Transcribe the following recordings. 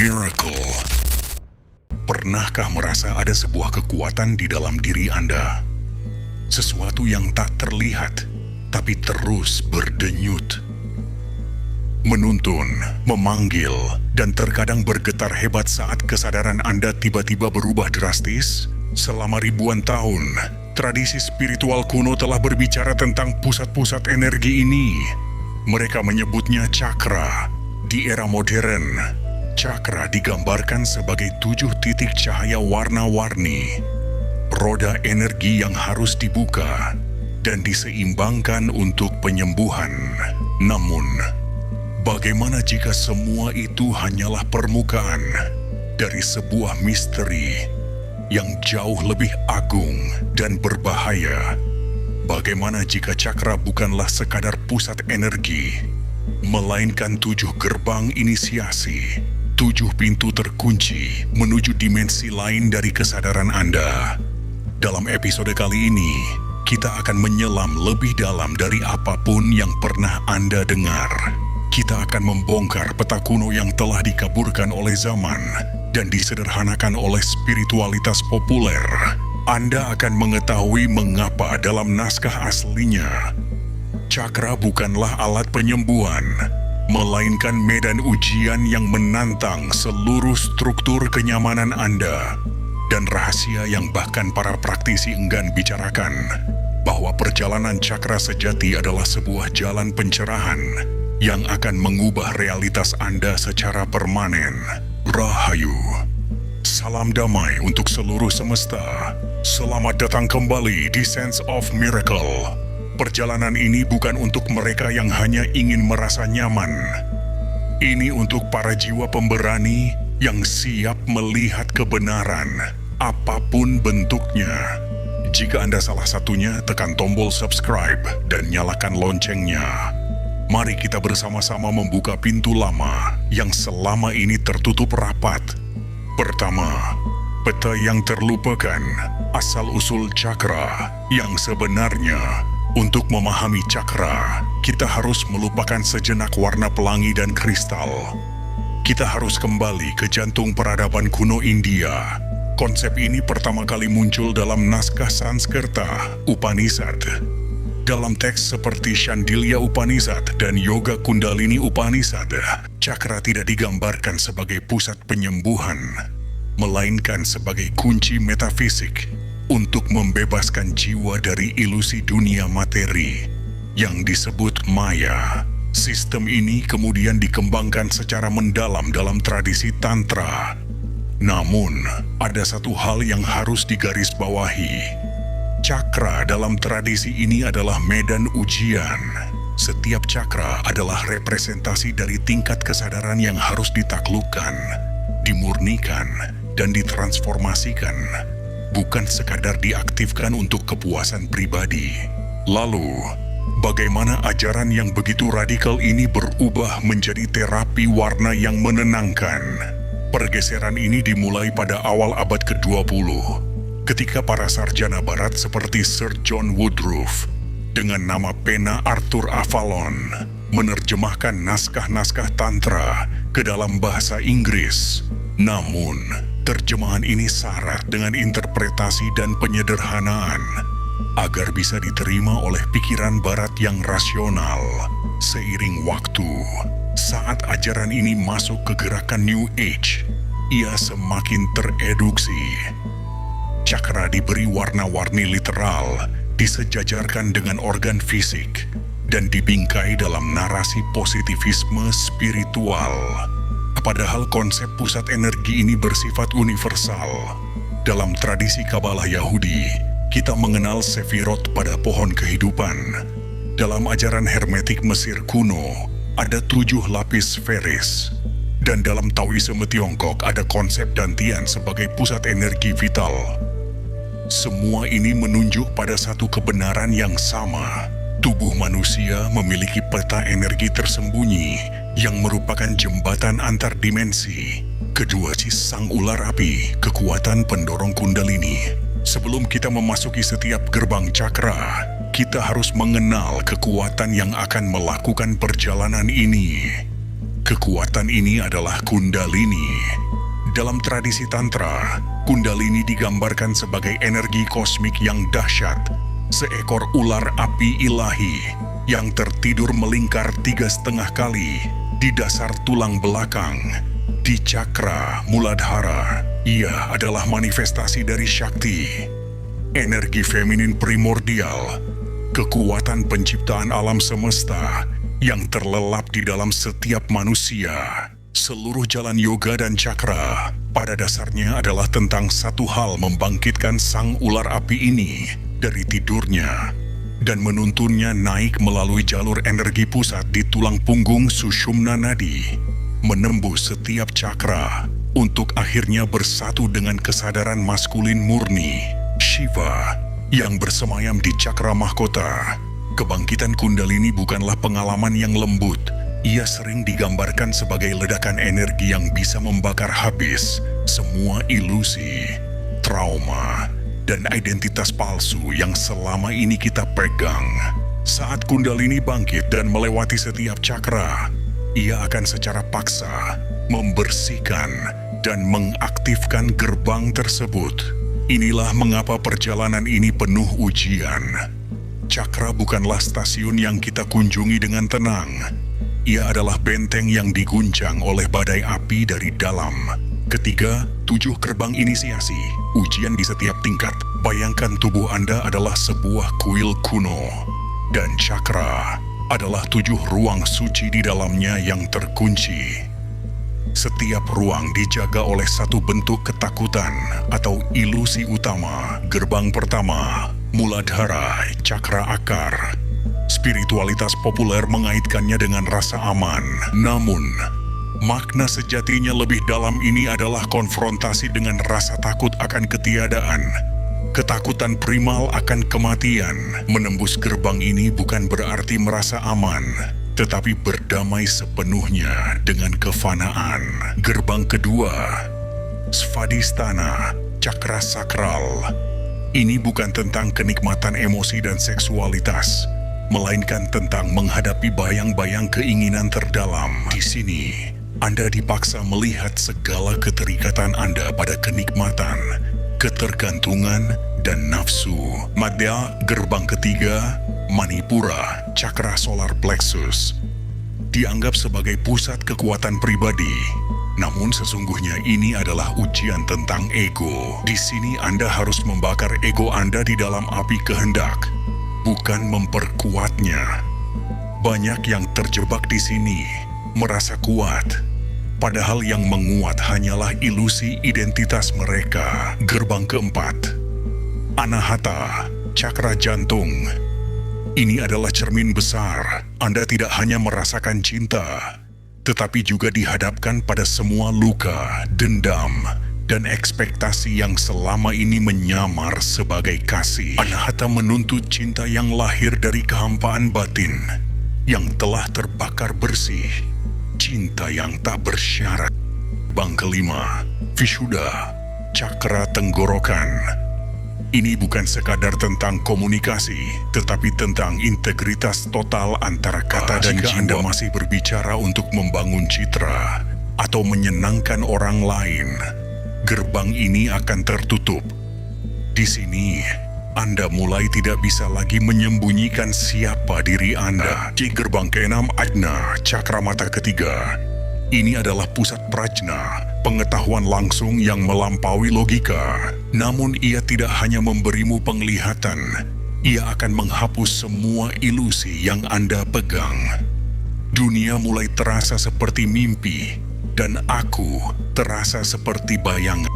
Miracle. Pernahkah merasa ada sebuah kekuatan di dalam diri Anda? Sesuatu yang tak terlihat, tapi terus berdenyut. Menuntun, memanggil, dan terkadang bergetar hebat saat kesadaran Anda tiba-tiba berubah drastis. Selama ribuan tahun, tradisi spiritual kuno telah berbicara tentang pusat-pusat energi ini. Mereka menyebutnya cakra. Di era modern, cakra digambarkan sebagai 7 titik cahaya warna-warni, roda energi yang harus dibuka dan diseimbangkan untuk penyembuhan. Namun, bagaimana jika semua itu hanyalah permukaan dari sebuah misteri yang jauh lebih agung dan berbahaya? Bagaimana jika cakra bukanlah sekadar pusat energi, melainkan 7 gerbang inisiasi, 7 pintu terkunci menuju dimensi lain dari kesadaran Anda? Dalam episode kali ini, kita akan menyelam lebih dalam dari apapun yang pernah Anda dengar. Kita akan membongkar peta kuno yang telah dikaburkan oleh zaman dan disederhanakan oleh spiritualitas populer. Anda akan mengetahui mengapa dalam naskah aslinya, cakra bukanlah alat penyembuhan, melainkan medan ujian yang menantang seluruh struktur kenyamanan Anda. Dan rahasia yang bahkan para praktisi enggan bicarakan, bahwa perjalanan cakra sejati adalah sebuah jalan pencerahan yang akan mengubah realitas Anda secara permanen. Rahayu. Salam damai untuk seluruh semesta. Selamat datang kembali di Sense of Miracle. Perjalanan ini bukan untuk mereka yang hanya ingin merasa nyaman. Ini untuk para jiwa pemberani yang siap melihat kebenaran, apapun bentuknya. Jika Anda salah satunya, tekan tombol subscribe dan nyalakan loncengnya. Mari kita bersama-sama membuka pintu lama yang selama ini tertutup rapat. Pertama, peta yang terlupakan, asal-usul cakra yang sebenarnya. Untuk memahami cakra, kita harus melupakan sejenak warna pelangi dan kristal. Kita harus kembali ke jantung peradaban kuno India. Konsep ini pertama kali muncul dalam naskah Sanskerta, Upanishad. Dalam teks seperti Shandilya Upanishad dan Yoga Kundalini Upanishad, cakra tidak digambarkan sebagai pusat penyembuhan, melainkan sebagai kunci metafisik untuk membebaskan jiwa dari ilusi dunia materi yang disebut maya. Sistem ini kemudian dikembangkan secara mendalam dalam tradisi Tantra. Namun, ada satu hal yang harus digarisbawahi. Cakra dalam tradisi ini adalah medan ujian. Setiap cakra adalah representasi dari tingkat kesadaran yang harus ditaklukkan, dimurnikan, dan ditransformasikan, bukan sekadar diaktifkan untuk kepuasan pribadi. Lalu, bagaimana ajaran yang begitu radikal ini berubah menjadi terapi warna yang menenangkan? Pergeseran ini dimulai pada awal abad ke-20, ketika para sarjana barat seperti Sir John Woodruff dengan nama pena Arthur Avalon menerjemahkan naskah-naskah Tantra ke dalam bahasa Inggris. Namun, terjemahan ini syarat dengan interpretasi dan penyederhanaan agar bisa diterima oleh pikiran barat yang rasional. Seiring waktu, saat ajaran ini masuk ke gerakan New Age, ia semakin tereduksi. Cakra diberi warna-warni literal, disejajarkan dengan organ fisik, dan dibingkai dalam narasi positivisme spiritual. Padahal konsep pusat energi ini bersifat universal. Dalam tradisi Kabalah Yahudi, kita mengenal Sefirot pada pohon kehidupan. Dalam ajaran hermetik Mesir kuno, ada 7 lapis sferis. Dan dalam Taoisme Tiongkok ada konsep dantian sebagai pusat energi vital. Semua ini menunjuk pada satu kebenaran yang sama. Tubuh manusia memiliki peta energi tersembunyi yang merupakan jembatan antar dimensi. Kedua sang ular api, kekuatan pendorong kundalini. Sebelum kita memasuki setiap gerbang cakra, kita harus mengenal kekuatan yang akan melakukan perjalanan ini. kekuatan ini adalah Kundalini. Dalam tradisi Tantra, Kundalini digambarkan sebagai energi kosmik yang dahsyat, seekor ular api ilahi yang tertidur melingkar 3,5 kali di dasar tulang belakang, di cakra Muladhara. Ia adalah manifestasi dari Shakti, energi feminin primordial, kekuatan penciptaan alam semesta yang terlelap di dalam setiap manusia. Seluruh jalan yoga dan cakra pada dasarnya adalah tentang satu hal: membangkitkan sang ular api ini dari tidurnya dan menuntunnya naik melalui jalur energi pusat di tulang punggung Sushumna Nadi, menembus setiap cakra untuk akhirnya bersatu dengan kesadaran maskulin murni, Shiva, yang bersemayam di cakra mahkota. Kebangkitan Kundalini bukanlah pengalaman yang lembut. Ia sering digambarkan sebagai ledakan energi yang bisa membakar habis semua ilusi, trauma, dan identitas palsu yang selama ini kita pegang. Saat Kundalini bangkit dan melewati setiap cakra, ia akan secara paksa membersihkan dan mengaktifkan gerbang tersebut. Inilah mengapa perjalanan ini penuh ujian. Cakra bukanlah stasiun yang kita kunjungi dengan tenang. Ia adalah benteng yang diguncang oleh badai api dari dalam. Ketiga, 7 gerbang inisiasi, ujian di setiap tingkat. Bayangkan tubuh Anda adalah sebuah kuil kuno, dan cakra adalah 7 ruang suci di dalamnya yang terkunci. Setiap ruang dijaga oleh satu bentuk ketakutan atau ilusi utama. Gerbang pertama, Muladhara, cakra akar. Spiritualitas populer mengaitkannya dengan rasa aman. Namun, makna sejatinya lebih dalam ini adalah konfrontasi dengan rasa takut akan ketiadaan. Ketakutan primal akan kematian. Menembus gerbang ini bukan berarti merasa aman, tetapi berdamai sepenuhnya dengan kefanaan. Gerbang kedua, Svadhisthana, cakra sakral. Ini bukan tentang kenikmatan emosi dan seksualitas, melainkan tentang menghadapi bayang-bayang keinginan terdalam. Di sini, Anda dipaksa melihat segala keterikatan Anda pada kenikmatan, ketergantungan, dan nafsu. Madhya, gerbang ketiga, Manipura, cakra solar plexus, dianggap sebagai pusat kekuatan pribadi. Namun sesungguhnya ini adalah ujian tentang ego. Di sini Anda harus membakar ego Anda di dalam api kehendak, bukan memperkuatnya. Banyak yang terjebak di sini, merasa kuat, padahal yang menguat hanyalah ilusi identitas mereka. Gerbang keempat, Anahata, cakra jantung. Ini adalah cermin besar. Anda tidak hanya merasakan cinta, tetapi juga dihadapkan pada semua luka, dendam, dan ekspektasi yang selama ini menyamar sebagai kasih. Anahata menuntut cinta yang lahir dari kehampaan batin, yang telah terbakar bersih, cinta yang tak bersyarat. Bang kelima, Vishuddha, cakra tenggorokan. Ini bukan sekadar tentang komunikasi, tetapi tentang integritas total antara kata dan jiwa. Anda masih berbicara untuk membangun citra atau menyenangkan orang lain, gerbang ini akan tertutup. Di sini, Anda mulai tidak bisa lagi menyembunyikan siapa diri Anda. Di gerbang keenam, Ajna, cakra mata ketiga. Ini adalah pusat prajna, pengetahuan langsung yang melampaui logika. Namun ia tidak hanya memberimu penglihatan, ia akan menghapus semua ilusi yang Anda pegang. Dunia mulai terasa seperti mimpi, dan aku terasa seperti bayangan.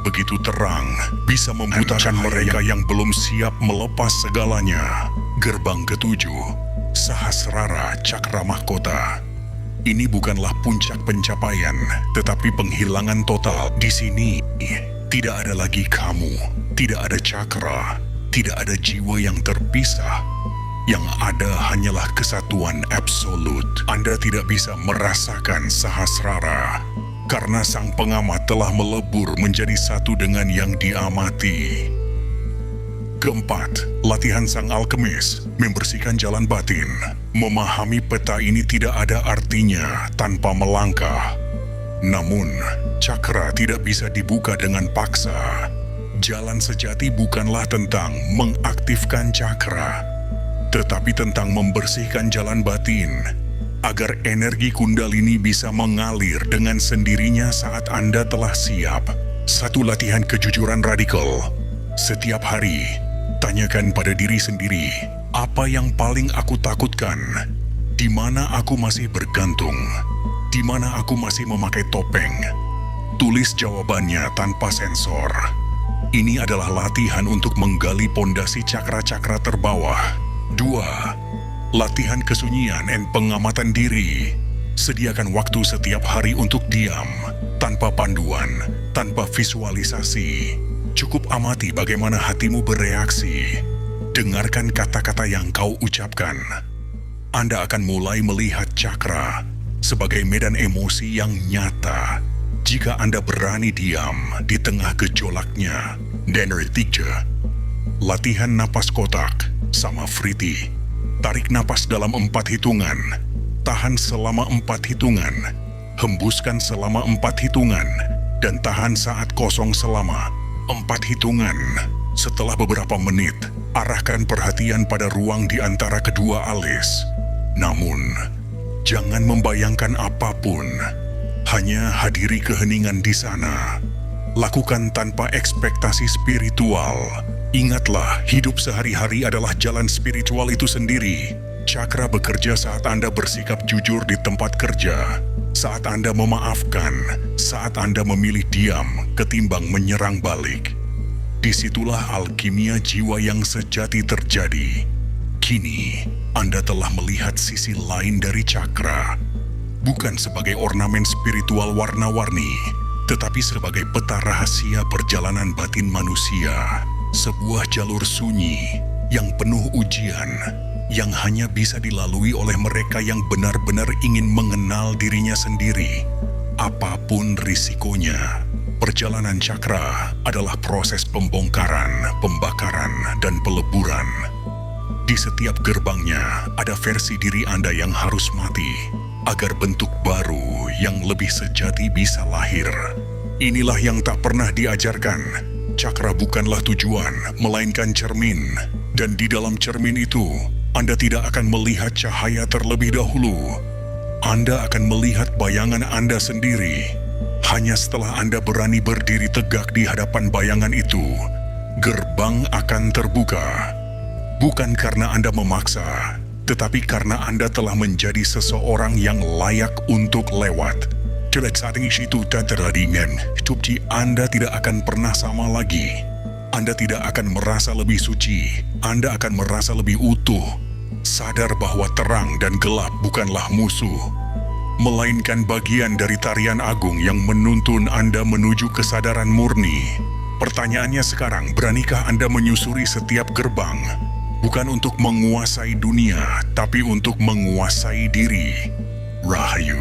Begitu terang, bisa membutakan mereka yang belum siap melepas segalanya. Gerbang ketujuh, Sahasrara, cakra mahkota. Ini bukanlah puncak pencapaian, tetapi penghilangan total. Di sini, tidak ada lagi kamu, tidak ada cakra, tidak ada jiwa yang terpisah. Yang ada hanyalah kesatuan absolut. Anda tidak bisa merasakan Sahasrara, karena sang pengamat telah melebur menjadi satu dengan yang diamati. Keempat, latihan sang alkemis, membersihkan jalan batin. Memahami peta ini tidak ada artinya tanpa melangkah. Namun, cakra tidak bisa dibuka dengan paksa. Jalan sejati bukanlah tentang mengaktifkan cakra, tetapi tentang membersihkan jalan batin, agar energi kundalini bisa mengalir dengan sendirinya saat Anda telah siap. Satu latihan kejujuran radikal. Setiap hari, tanyakan pada diri sendiri, apa yang paling aku takutkan? Di mana aku masih bergantung? Di mana aku masih memakai topeng? Tulis jawabannya tanpa sensor. Ini adalah latihan untuk menggali pondasi cakra-cakra terbawah. 2. Latihan kesunyian dan pengamatan diri. Sediakan waktu setiap hari untuk diam, tanpa panduan, tanpa visualisasi. Cukup amati bagaimana hatimu bereaksi. Dengarkan kata-kata yang kau ucapkan. Anda akan mulai melihat cakra sebagai medan emosi yang nyata jika Anda berani diam di tengah gejolaknya. Dan 3. Latihan napas kotak sama Friti. Tarik napas dalam 4 hitungan, tahan selama 4 hitungan, hembuskan selama 4 hitungan, dan tahan saat kosong selama 4 hitungan. Setelah beberapa menit, arahkan perhatian pada ruang di antara kedua alis. Namun, jangan membayangkan apapun, hanya hadiri keheningan di sana. Lakukan tanpa ekspektasi spiritual. Ingatlah, hidup sehari-hari adalah jalan spiritual itu sendiri. Cakra bekerja saat Anda bersikap jujur di tempat kerja, saat Anda memaafkan, saat Anda memilih diam ketimbang menyerang balik. Disitulah alkimia jiwa yang sejati terjadi. Kini, Anda telah melihat sisi lain dari cakra. Bukan sebagai ornamen spiritual warna-warni, tetapi sebagai peta rahasia perjalanan batin manusia. Sebuah jalur sunyi yang penuh ujian, yang hanya bisa dilalui oleh mereka yang benar-benar ingin mengenal dirinya sendiri. Apapun risikonya, perjalanan cakra adalah proses pembongkaran, pembakaran, dan peleburan. Di setiap gerbangnya ada versi diri Anda yang harus mati, agar bentuk baru yang lebih sejati bisa lahir. Inilah yang tak pernah diajarkan. Cakra bukanlah tujuan, melainkan cermin. Dan di dalam cermin itu, Anda tidak akan melihat cahaya terlebih dahulu. Anda akan melihat bayangan Anda sendiri. Hanya setelah Anda berani berdiri tegak di hadapan bayangan itu, gerbang akan terbuka. Bukan karena Anda memaksa, tetapi karena Anda telah menjadi seseorang yang layak untuk lewat. Jelek saat ini itu tak terjadinya, hidup Anda tidak akan pernah sama lagi. Anda tidak akan merasa lebih suci, Anda akan merasa lebih utuh. Sadar bahwa terang dan gelap bukanlah musuh, melainkan bagian dari tarian agung yang menuntun Anda menuju kesadaran murni. Pertanyaannya sekarang, beranikah Anda menyusuri setiap gerbang? Bukan untuk menguasai dunia, tapi untuk menguasai diri. Rahayu.